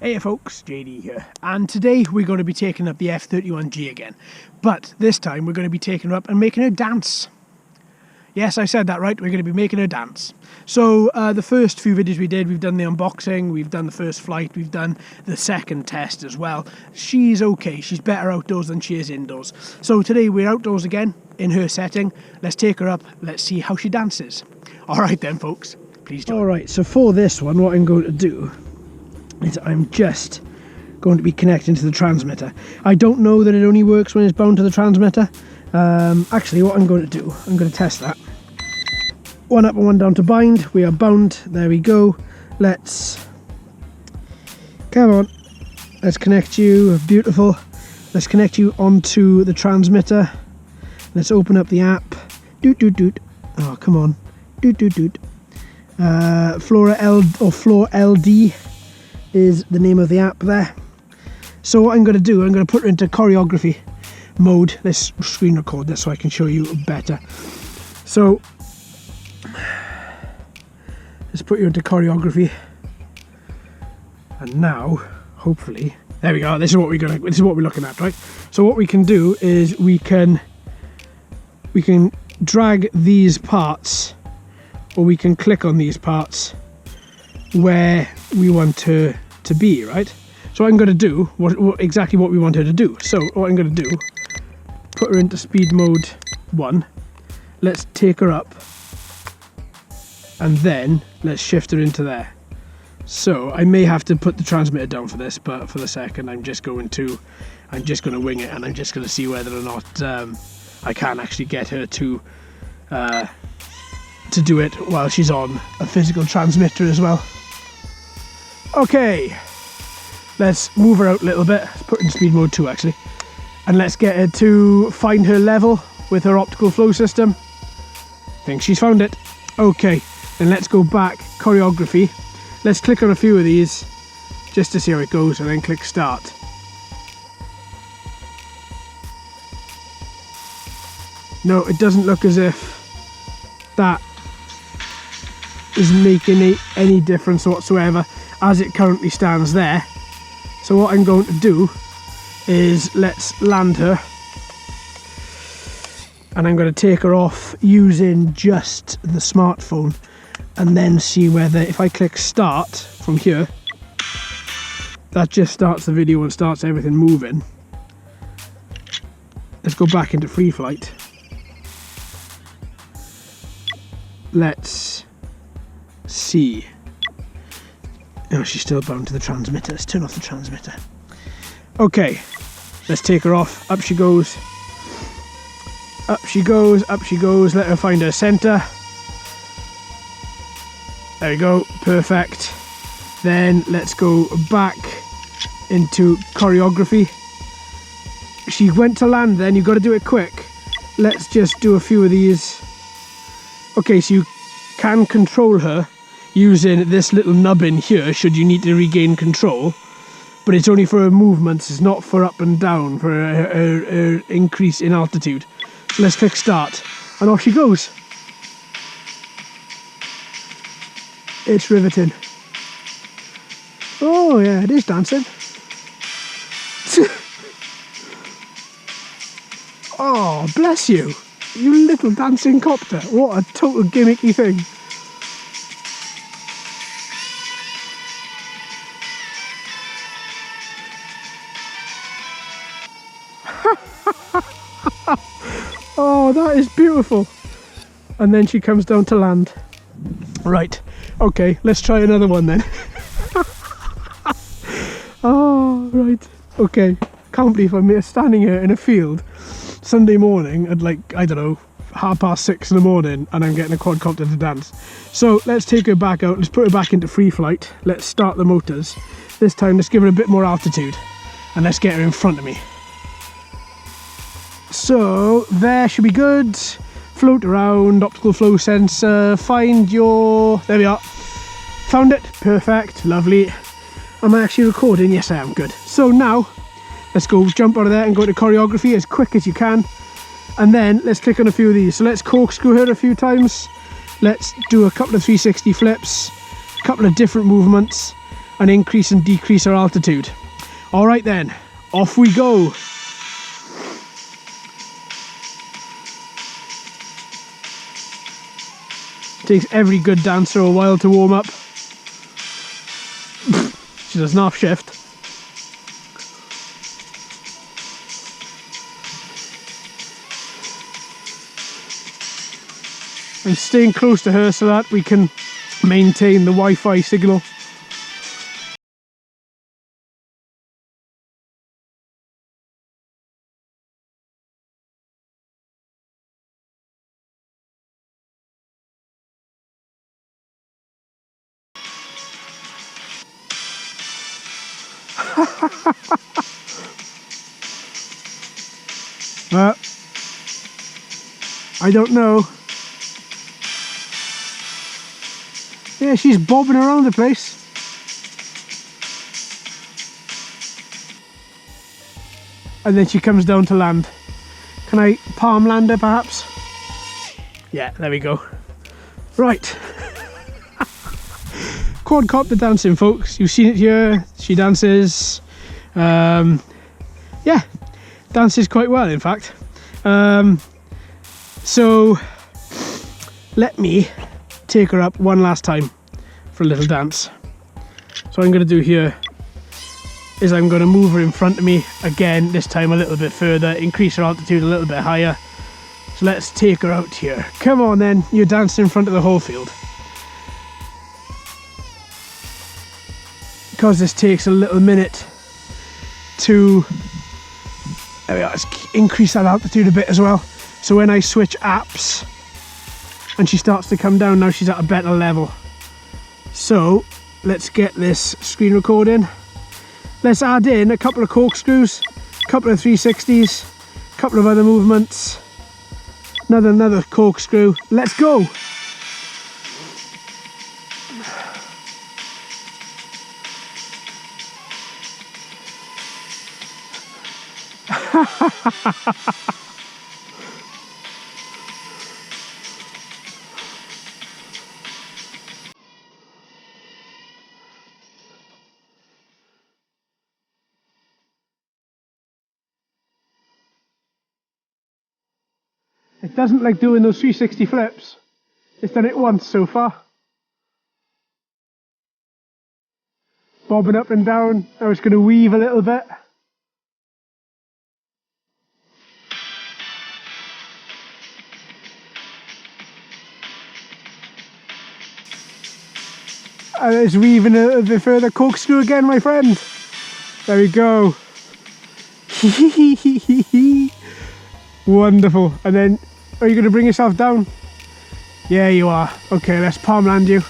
Hey folks, JD here, and today we're going to be taking up the F31G again, but this time we're going to be taking her up and making her dance. Yes, I said that right, we're going to be making her dance. So the first few videos we did, we've done the unboxing, we've done the first flight, we've done the second test as well. She's okay, she's better outdoors than she is indoors. So today we're outdoors again, in her setting. Let's take her up, let's see how she dances. Alright then folks, please join. Alright, so for this one, what I'm going to do is I'm just going to be connecting to the transmitter. I don't know that it only works when it's bound to the transmitter. Actually, what I'm going to do, I'm going to test that. One up and one down to bind. We are bound. There we go. Let's... Come on. Let's connect you. Beautiful. Let's connect you onto the transmitter. Let's open up the app. Doot doot doot. Oh, come on. Doot doot doot. Floor LD is the name of the app there. So what I'm going to do, I'm going to put her into choreography mode. Let's screen record this so I can show you better. So let's put you into choreography, and now hopefully there we go. This is what we're looking at, right? So what we can do is we can drag these parts, or we can click on these parts where we want her to be, right? So what I'm going to do, exactly what we want her to do. So what I'm going to do, put her into speed mode 1. Let's take her up, and then let's shift her into there. So I may have to put the transmitter down for this, but for the second I'm just going to wing it, and I'm just going to see whether or not I can actually get her to do it while she's on a physical transmitter as well. Okay, let's move her out a little bit. Let's put her in speed mode 2 actually, and let's get her to find her level with her optical flow system. I think she's found it. Okay, then let's go back, choreography. Let's click on a few of these just to see how it goes, and then click start. No, it doesn't look as if that is making any difference whatsoever as it currently stands there. So what I'm going to do is let's land her, and I'm going to take her off using just the smartphone, and then see whether, if I click start from here, that just starts the video and starts everything moving. Let's go back into free flight. Let's see. Oh, she's still bound to the transmitter. Let's turn off the transmitter. Okay, let's take her off. Up she goes. Up she goes, up she goes. Let her find her centre. There we go, perfect. Then let's go back into choreography. She went to land then, you've got to do it quick. Let's just do a few of these. Okay, so you can control her using this little nubbin here should you need to regain control, but it's only for her movements, it's not for up and down, for her increase in altitude. So let's click start, and off she goes. It's riveting. Oh yeah, it is dancing. Oh, bless you. You little dancing copter. What a total gimmicky thing. Oh, that is beautiful. And then she comes down to land. Right, okay, let's try another one then. Oh, right, okay. Can't believe I'm standing here in a field Sunday morning at, like, I don't know, 6:30 in the morning, and I'm getting a quadcopter to dance. So let's take her back out, let's put her back into free flight. Let's start the motors. This time let's give her a bit more altitude, and let's get her in front of me. So there should be good. Float around, optical flow sensor, find your... There we are. Found it. Perfect. Lovely. Am I actually recording? Yes, I am. Good. So now, let's go jump out of there and go to choreography as quick as you can. And then let's click on a few of these. So let's corkscrew her a few times. Let's do a couple of 360 flips, a couple of different movements. and increase and decrease our altitude. All right then, off we go. Takes every good dancer a while to warm up. She does an half shift. And staying close to her so that we can maintain the Wi-Fi signal. I don't know. Yeah, she's bobbing around the place. And then she comes down to land. Can I palm land her perhaps? Yeah, there we go. Right. Quadcopter dancing, folks. You've seen it here. She dances. Yeah, dances quite well, in fact. So let me take her up one last time for a little dance. So what I'm going to do here is I'm going to move her in front of me again, this time a little bit further, increase her altitude a little bit higher. So let's take her out here. Come on then, you're dancing in front of the whole field. Because this takes a little minute to, there we are, let's increase that altitude a bit as well. So when I switch apps and she starts to come down, now she's at a better level. So let's get this screen recording. Let's add in a couple of corkscrews, a couple of 360s, a couple of other movements, another corkscrew. Let's go. It doesn't like doing those 360 flips. It's done it once so far. Bobbing up and down. Now it's going to weave a little bit. And it's weaving a little bit further. Corkscrew again, my friend. There we go. Wonderful. And then, are you going to bring yourself down? Yeah, you are. Okay, let's palm land you.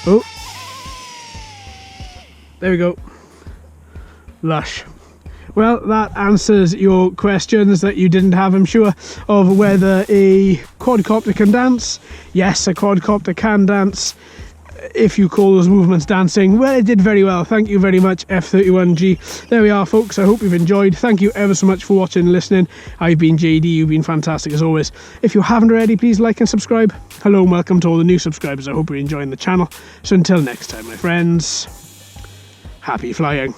Oh. There we go. Lush. Well, that answers your questions that you didn't have, I'm sure, of whether a quadcopter can dance. Yes, a quadcopter can dance, if you call those movements dancing. Well, it did very well. Thank you very much, F31G. There we are, folks. I hope you've enjoyed. Thank you ever so much for watching and listening. I've been JD. You've been fantastic as always. If you haven't already, please like and subscribe. Hello and welcome to all the new subscribers. I hope you're enjoying the channel. So until next time, my friends, happy flying.